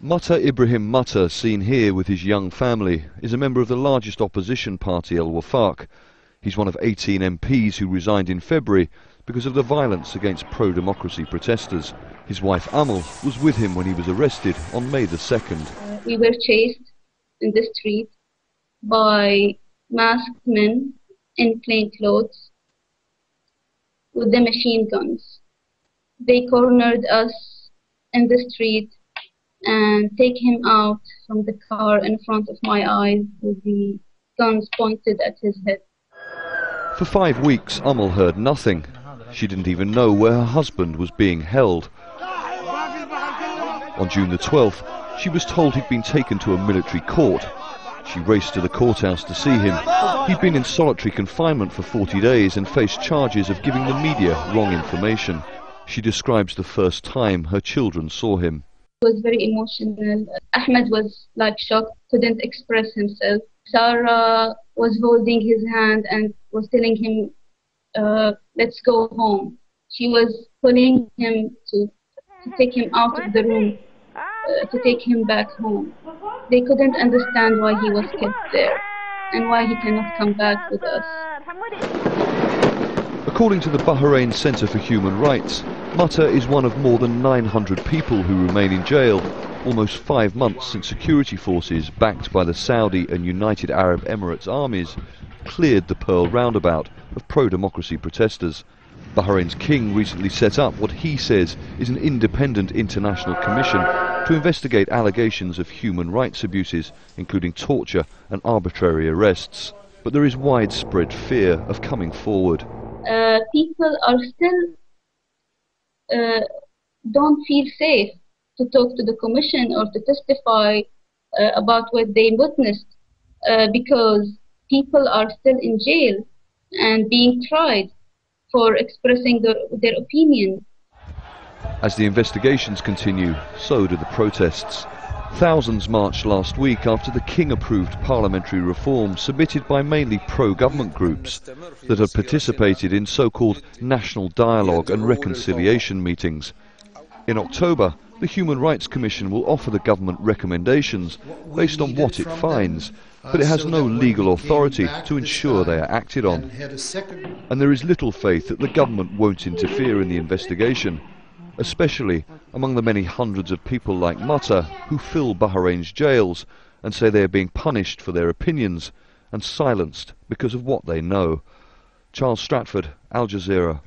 Ibrahim, seen here with his young family, is a member of the largest opposition party, Al-Wafaq. He's one of 18 MPs who resigned in February because of the violence against pro-democracy protesters. His wife Amal was with him when he was arrested on May the 2nd. We were chased in the street by masked men in plain clothes with the machine guns. They cornered us in the street and take him out from the car in front of my eyes with the guns pointed at his head. For 5 weeks, Amal heard nothing. She didn't even know where her husband was being held. On June the 12th, she was told he'd been taken to a military court. She raced to the courthouse to see him. He'd been in solitary confinement for 40 days and faced charges of giving the media wrong information. She describes the first time her children saw him. It was very emotional. Ahmed was like shocked, couldn't express himself. Sarah was holding his hand and was telling him, let's go home. She was pulling him to take him out of the room, to take him back home. They couldn't understand why he was kept there and why he cannot come back with us. According to the Bahrain Center for Human Rights, Mutta is one of more than 900 people who remain in jail, almost 5 months since security forces backed by the Saudi and United Arab Emirates armies cleared the Pearl roundabout of pro-democracy protesters. Bahrain's king recently set up what he says is an independent international commission to investigate allegations of human rights abuses, including torture and arbitrary arrests. But there is widespread fear of coming forward. People are still don't feel safe to talk to the commission or to testify about what they witnessed because people are still in jail and being tried for expressing their opinion. As the investigations continue, so do the protests. Thousands marched last week after the king-approved parliamentary reform submitted by mainly pro-government groups that had participated in so-called national dialogue and reconciliation meetings. In October, the Human Rights Commission will offer the government recommendations based on what it finds, but it has no legal authority to ensure they are acted on. And there is little faith that the government won't interfere in the investigation, especially among the many hundreds of people like Mutta who fill Bahrain's jails and say they are being punished for their opinions and silenced because of what they know. Charles Stratford, Al Jazeera.